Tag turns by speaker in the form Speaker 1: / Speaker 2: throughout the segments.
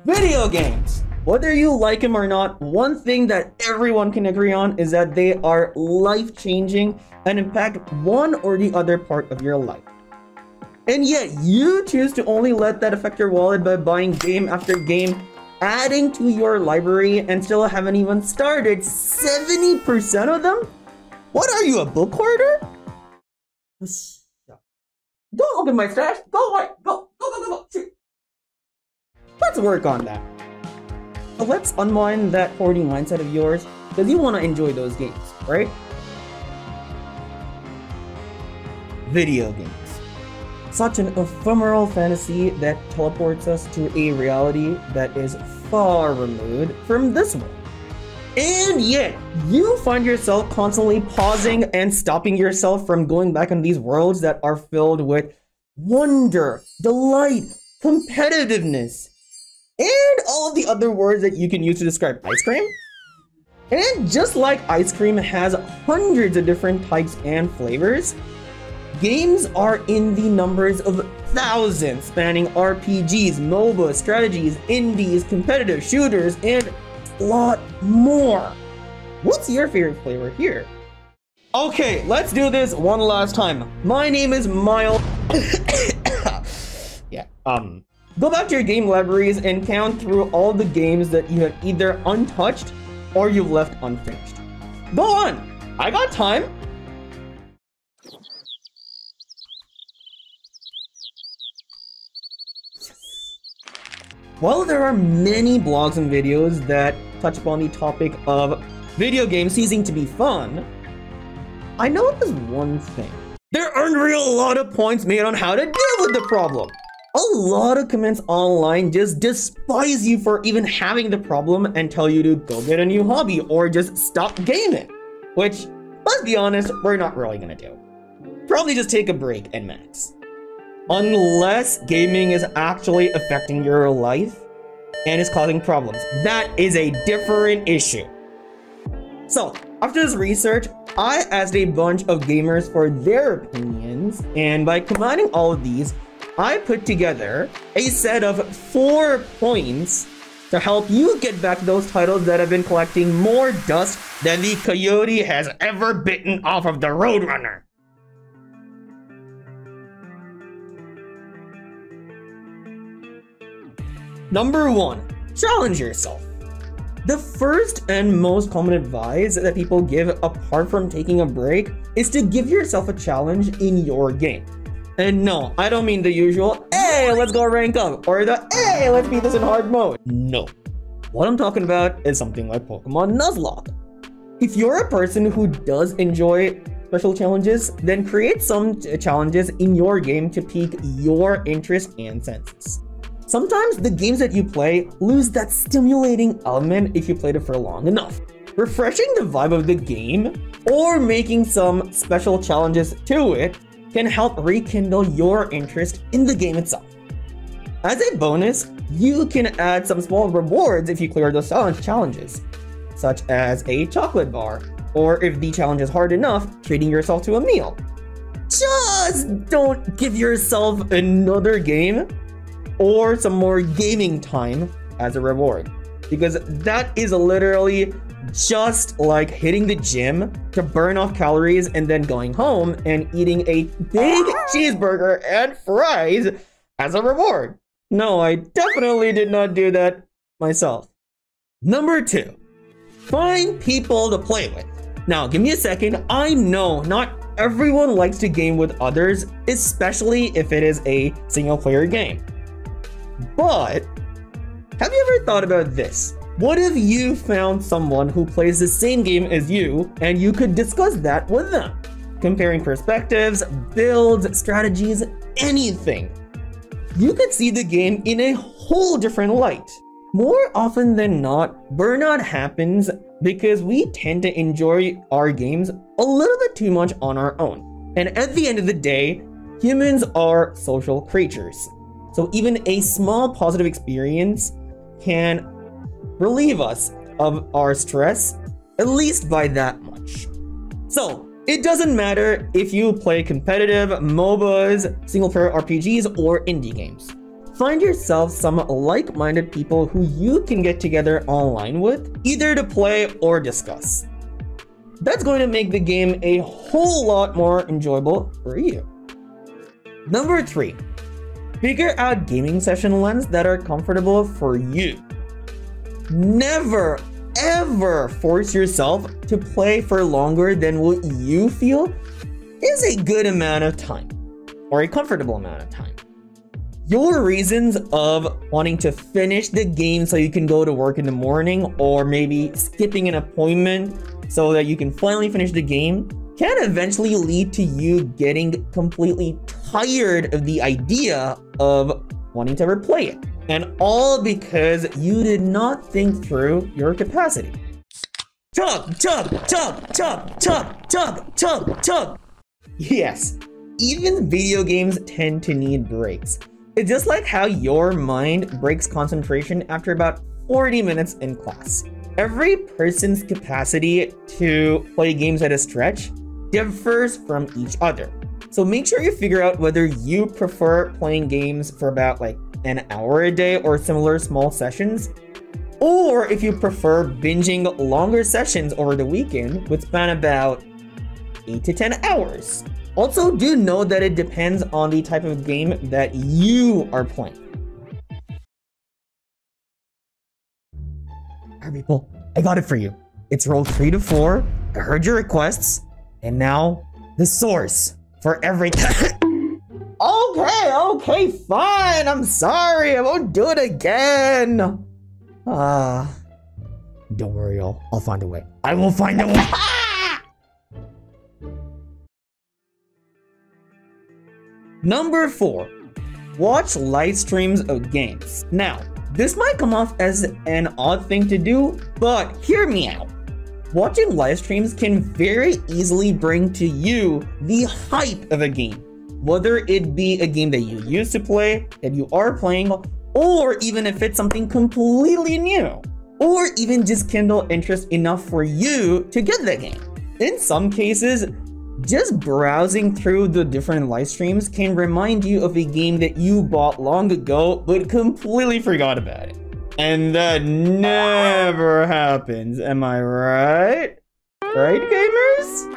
Speaker 1: Video games. Whether you like them or not, one thing that everyone can agree on is that they are life-changing and impact one or the other part of your life. And yet, you choose to only let that affect your wallet by buying game after game, adding to your library, and still haven't even started 70% of them? What are you, a book hoarder? Don't open my stash! Go away! Go! Shoot. Let's work on that. So let's unwind that hoarding mindset of yours, because you want to enjoy those games, right? Video games. Such an ephemeral fantasy that teleports us to a reality that is far removed from this one. And yet, you find yourself constantly pausing and stopping yourself from going back in these worlds that are filled with wonder, delight, competitiveness, and all of the other words that you can use to describe ice cream. And just like ice cream has hundreds of different types and flavors, games are in the numbers of thousands, spanning RPGs, MOBA, strategies, indies, competitive shooters, and a lot more. What's your favorite flavor here? Okay, let's do this one last time. My name is Miles. Go back to your game libraries and count through all the games that you have either untouched or you've left unfinished. Go on, I got time. While there are many blogs and videos that touch upon the topic of video games ceasing to be fun, I noticed one thing. There aren't really a lot of points made on how to deal with the problem. A lot of comments online just despise you for even having the problem and tell you to go get a new hobby or just stop gaming. Which, let's be honest, we're not really gonna do. Probably just take a break and max. Unless gaming is actually affecting your life and is causing problems. That is a different issue. So, after this research, I asked a bunch of gamers for their opinions, and by combining all of these, I put together a set of 4 points to help you get back those titles that have been collecting more dust than the coyote has ever bitten off of the Roadrunner. Number 1, challenge yourself. The first and most common advice that people give apart from taking a break is to give yourself a challenge in your game. And no, I don't mean the usual, hey, let's go rank up, or the, hey, let's beat this in hard mode. No. What I'm talking about is something like Pokemon Nuzlocke. If you're a person who does enjoy special challenges, then create some challenges in your game to pique your interest and senses. Sometimes the games that you play lose that stimulating element if you played it for long enough. Refreshing the vibe of the game or making some special challenges to it can help rekindle your interest in the game itself. As a bonus, you can add some small rewards if you clear those challenges, such as a chocolate bar, or if the challenge is hard enough, treating yourself to a meal. Just don't give yourself another game or some more gaming time as a reward, because that is literally just like hitting the gym to burn off calories and then going home and eating a big cheeseburger and fries as a reward. No, I definitely did not do that myself. Number 2, find people to play with. Now, give me a second. I know not everyone likes to game with others, especially if it is a single player game. But have you ever thought about this? What if you found someone who plays the same game as you and you could discuss that with them? Comparing perspectives, builds, strategies, anything. You could see the game in a whole different light. More often than not, burnout happens because we tend to enjoy our games a little bit too much on our own. And at the end of the day, humans are social creatures. So even a small positive experience can relieve us of our stress, at least by that much. So it doesn't matter if you play competitive, MOBAs, single player RPGs, or indie games. find yourself some like-minded people who you can get together online with, either to play or discuss. That's going to make the game a whole lot more enjoyable for you. Number 3, figure out gaming session lengths that are comfortable for you. Never, ever force yourself to play for longer than what you feel is a good amount of time, or a comfortable amount of time. Your reasons of wanting to finish the game so you can go to work in the morning, or maybe skipping an appointment so that you can finally finish the game, can eventually lead to you getting completely tired of the idea of wanting to replay it. And all because you did not think through your capacity. Tug, tug, tug, tug, tug, tug, tug, tug. Yes, even video games tend to need breaks. It's just like how your mind breaks concentration after about 40 minutes in class. Every person's capacity to play games at a stretch differs from each other. So make sure you figure out whether you prefer playing games for about like an hour a day or similar small sessions, or if you prefer binging longer sessions over the weekend which span about 8 to 10 hours. Also, do know that it depends on the type of game that you are playing. Alright people, I got it for you. It's roll 3 to 4, I heard your requests, and now the source for everything. Okay, fine. I'm sorry. I won't do it again. Don't worry, I'll find a way. I will find a way. Number 4, watch live streams of games. Now, this might come off as an odd thing to do, but hear me out. Watching live streams can very easily bring to you the hype of a game. Whether it be a game that you used to play, that you are playing, or even if it's something completely new, or even just kindle interest enough for you to get the game. In some cases, just browsing through the different live streams can remind you of a game that you bought long ago but completely forgot about it. And that never happens, am I right? Right, gamers?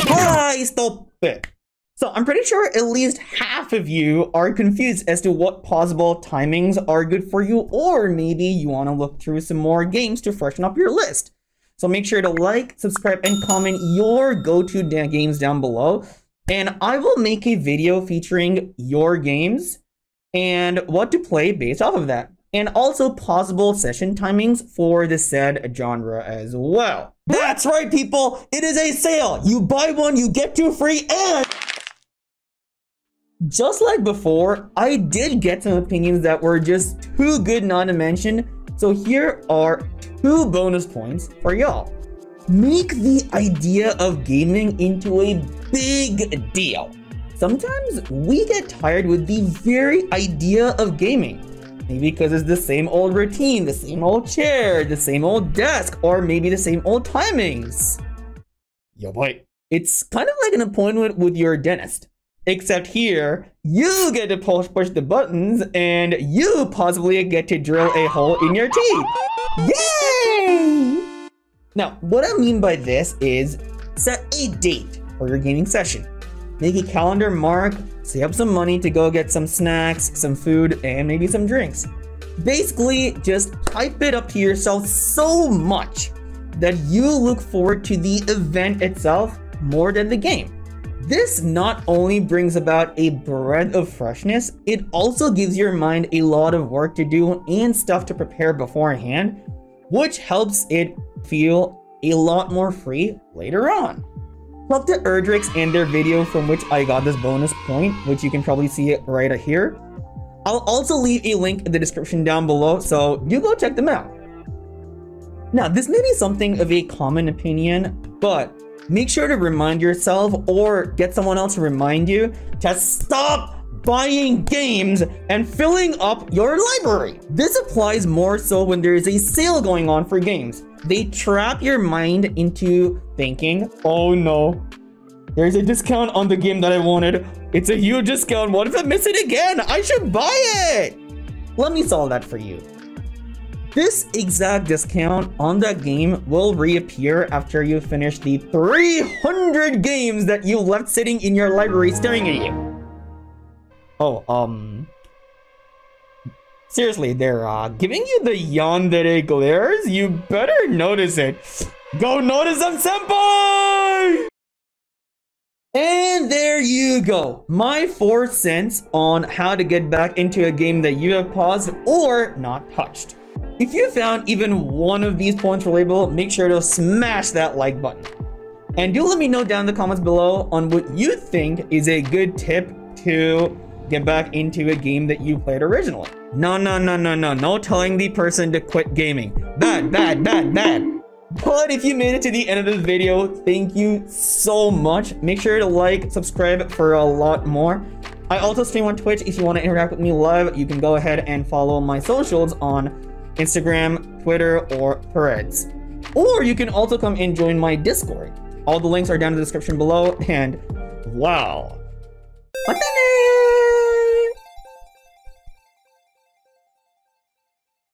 Speaker 1: Hi, stop it! So I'm pretty sure at least half of you are confused as to what possible timings are good for you, or maybe you want to look through some more games to freshen up your list. So make sure to like, subscribe, and comment your go-to games down below, and I will make a video featuring your games and what to play based off of that, and also possible session timings for the said genre as well. That's right, people! It is a sale! You buy one, you get 2 free, and... just like before, I did get some opinions that were just too good not to mention, so here are 2 bonus points for y'all. Make the idea of gaming into a big deal. Sometimes we get tired with the very idea of gaming. Maybe because it's the same old routine, the same old chair, the same old desk, or maybe the same old timings. Yo boy, it's kind of like an appointment with your dentist. Except here, you get to push the buttons, and you possibly get to drill a hole in your teeth. Yay! Now, what I mean by this is set a date for your gaming session. Make a calendar mark, save up some money to go get some snacks, some food, and maybe some drinks. Basically, just hype it up to yourself so much that you look forward to the event itself more than the game. This not only brings about a breath of freshness, it also gives your mind a lot of work to do and stuff to prepare beforehand, which helps it feel a lot more free later on. Plug the Erdrix and their video from which I got this bonus point, which you can probably see it right here. I'll also leave a link in the description down below, so you go check them out. Now, this may be something of a common opinion, but make sure to remind yourself or get someone else to remind you to stop buying games and filling up your library. This applies more so when there is a sale going on for games. They trap your mind into thinking, oh no, There's a discount on the game that I wanted. It's a huge discount. What if I miss it again? I should buy it. Let me solve that for you. This exact discount on that game will reappear after you finish the 300 games that you left sitting in your library staring at you. Oh, seriously, they're giving you the yandere glares? You better notice it. Go notice them, senpai! And there you go. My 4 cents on how to get back into a game that you have paused or not touched. If you found even one of these points relatable, make sure to smash that like button. And do let me know down in the comments below on what you think is a good tip to get back into a game that you played originally. No telling the person to quit gaming. Bad. But if you made it to the end of this video, thank you so much. Make sure to like, subscribe for a lot more. I also stream on Twitch. If you want to interact with me live, you can go ahead and follow my socials on Instagram, Twitter, or Threads. Or you can also come and join my Discord. All the links are down in the description below, and wow. What the